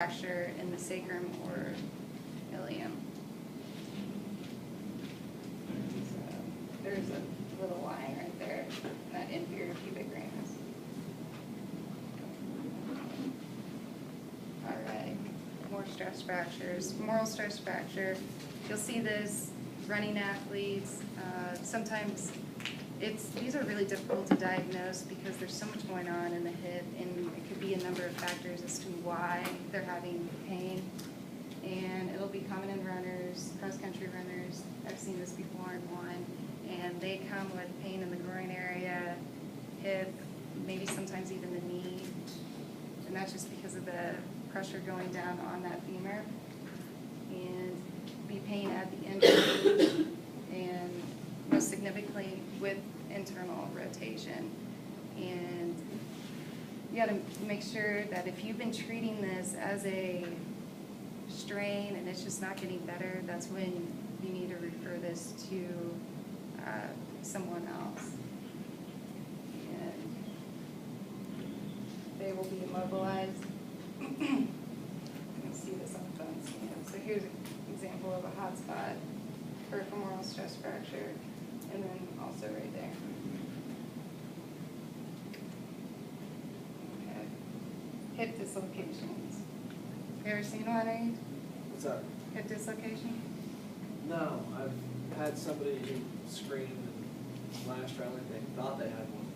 fracture in the sacrum or ilium. So there's a little line right there, that inferior pubic ramus. All right, more stress fractures. Femoral stress fracture. You'll see this running athletes. Sometimes these are really difficult to diagnose because there's so much going on in the hip, and it could be a number of factors as to why they're having pain. And it'll be common in runners, cross-country runners. I've seen this before in one. And they come with pain in the groin area, hip, maybe sometimes even the knee. And that's just because of the pressure going down on that femur. And be pain at the end, and most significantly with internal rotation. And you got to make sure that if you've been treating this as a strain and it's just not getting better, that's when you need to refer this to someone else. And they will be immobilized. You can see this on the bone scan. So here's an example of a hot spot for femoral stress fracture, and then also right there. Okay. Hip dislocations. You ever seen one, Aid? What's that? Hip dislocation? No, I've had somebody who screamed and lashed around like they thought they had one.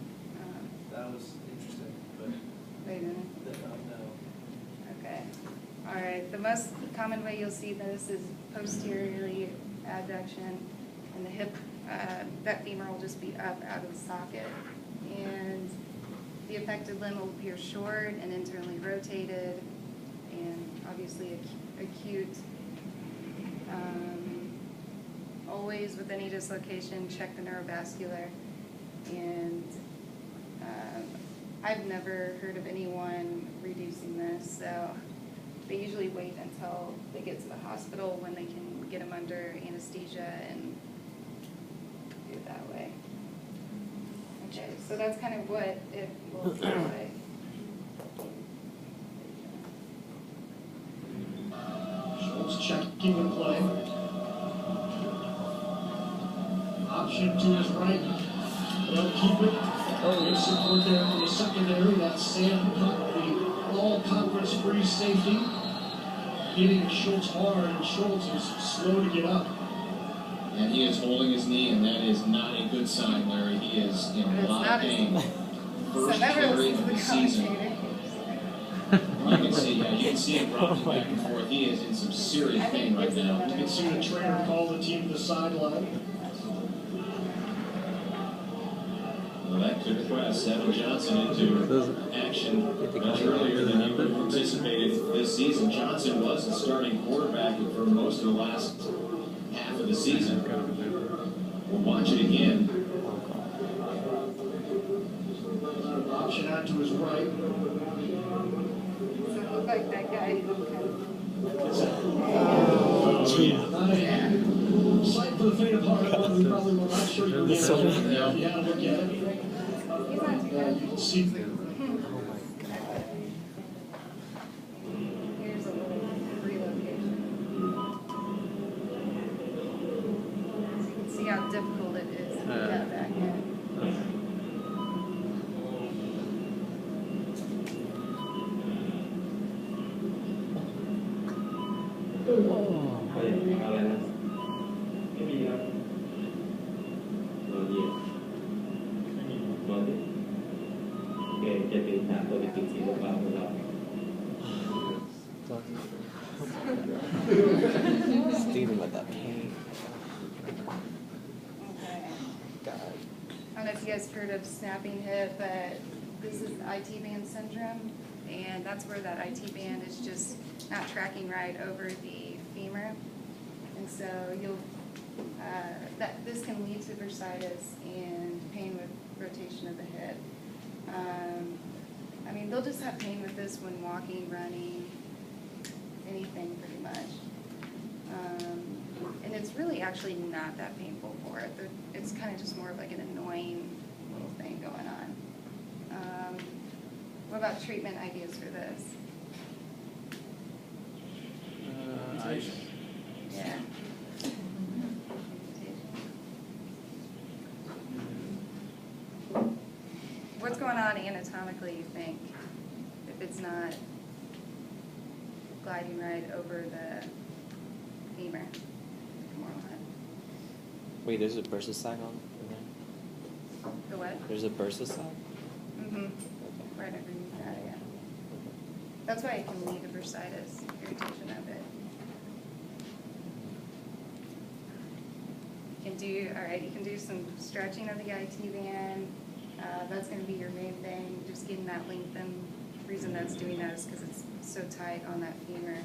That was interesting, but They didn't. no. Okay. All right. The most common way you'll see this is posteriorly adduction, and the hip, that femur will just be up out of the socket. And the affected limb will appear short and internally rotated, and obviously acute. Always with any dislocation, check the neurovascular. And I've never heard of anyone reducing this, so they usually wait until they get to the hospital when they can get them under anesthesia and do it that way. Okay, so that's kind of what it will feel like. Schultz checking the play. Option to his right. They'll keep it. Good support there for the secondary. That's Sam Cook, the all-conference free safety. Hitting Schultz hard, and Schultz is slow to get up. And he is holding his knee, and that is not a good sign, Larry. He is in a lot of pain. First carry of the season. You can see, you can see him rocking back and forth. He is in some serious pain right now. You can see the trainer call the team to the sideline. Well, that could thrust Evan Johnson into action much earlier than he would have anticipated this season. Johnson was the starting quarterback for most of the last half of the season. We'll watch it again. Option out to his right. So it looked like that guy. Sight for the faint of heart, but we probably will not show you the end. Yeah, look at it. He's not too bad. You can see the Here's a little relocation. So you can see how difficult it is to get that back in. Stealing with that pain. Okay. God. I don't know if you guys heard of snapping hip, but this is IT band syndrome, and that's where that IT band is just not tracking right over the femur, and so you'll this can lead to bursitis and pain with rotation of the hip. I mean, they'll just have pain with this when walking, running, anything pretty much. And it's really actually not that painful for it. It's kind of just more of like an annoying little thing going on. What about treatment ideas for this? Amputation. Yeah. What's going on anatomically, you think, if it's not gliding right over the femur? More on Wait, there's a bursa sag on there? the what? There's a bursa sag? Mm-hmm. Okay. Right underneath that, yeah. That's why it can lead to bursitis, irritation of it. You can do, all right, you can do some stretching of the IT band. That's going to be your main thing, just getting that lengthened. The reason that's doing that is because it's so tight on that femur,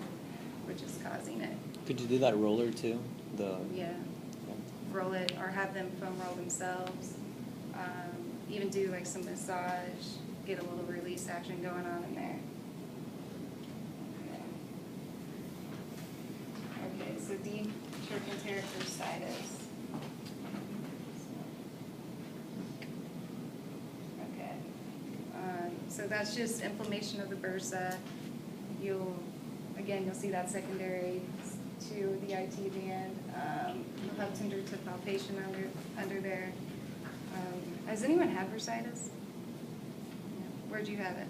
which is causing it. Could you do that roller too? Yeah. Roll it, or have them foam roll themselves. Even do like some massage, get a little release action going on in there. Okay, so deep trochanteric bursitis. Okay, so that's just inflammation of the bursa. You'll see that secondary to the IT band. You'll have tender tip palpation under there. Has anyone had bursitis? Yeah. Where'd you have it?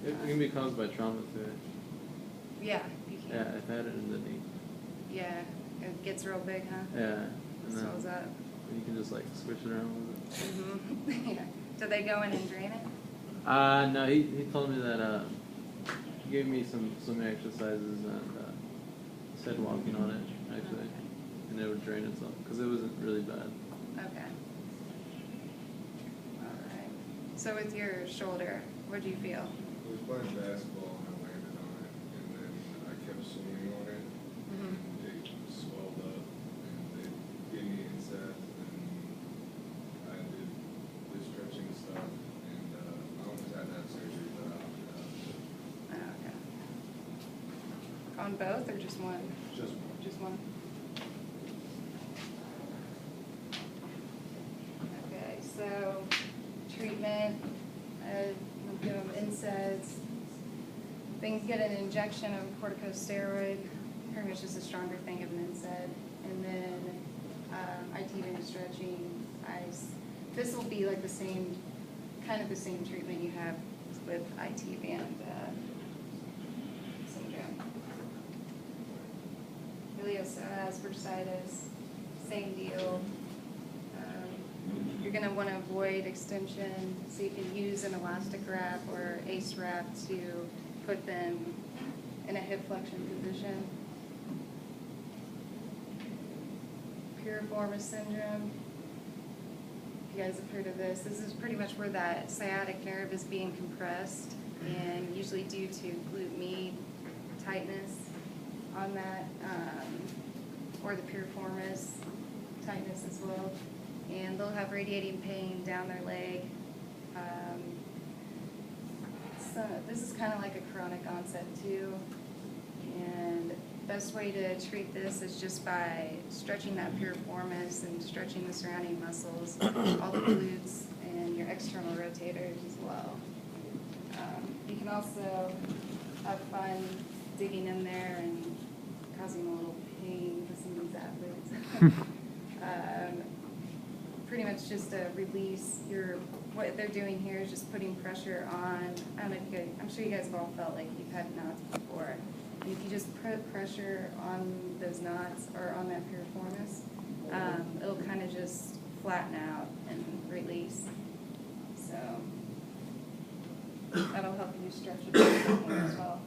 It can be caused by trauma too. Yeah, you can. Yeah, I've had it in the knee. Yeah, it gets real big, huh? Yeah, and then Swells up. you can just like switch it around with it. Mm-hmm. Yeah. Do they go in and drain it? No, he told me that he gave me some exercises and said walking on it actually, Okay. and it would drain itself because it wasn't really bad. Okay. All right. So with your shoulder, what do you feel? I was playing basketball and I landed on it, and then I kept swinging on it, Mm-hmm. and it swelled up, and they gave me NSAIDs, and I did the stretching stuff, and I almost had to have surgery, but I opted out. Oh, okay. On both or just one? Just one. Just one? Okay, so treatment, we'll give them NSAIDs. Things get an injection of corticosteroid, pretty much just a stronger thing of an NSAID. And then IT band stretching, ice. This will be like the same, kind of the same treatment you have with IT band syndrome. Ileoceras, bursitis, same deal. You're going to want to avoid extension, so you can use an elastic wrap or ACE wrap to put them in a hip flexion position. Piriformis syndrome. You guys have heard of this. This is pretty much where that sciatic nerve is being compressed, and usually due to glute med tightness on that, or the piriformis tightness as well. And they'll have radiating pain down their leg. So this is kind of like a chronic onset too. And best way to treat this is just by stretching that piriformis and stretching the surrounding muscles, all the glutes and your external rotators as well. You can also have fun digging in there and causing a little pain to some of these athletes. Pretty much just a release. What they're doing here is just putting pressure on. I don't know if you guys, I'm sure you guys have all felt like you've had knots before. And if you just put pressure on those knots or on that piriformis, it'll kind of just flatten out and release. So that'll help you stretch it as well.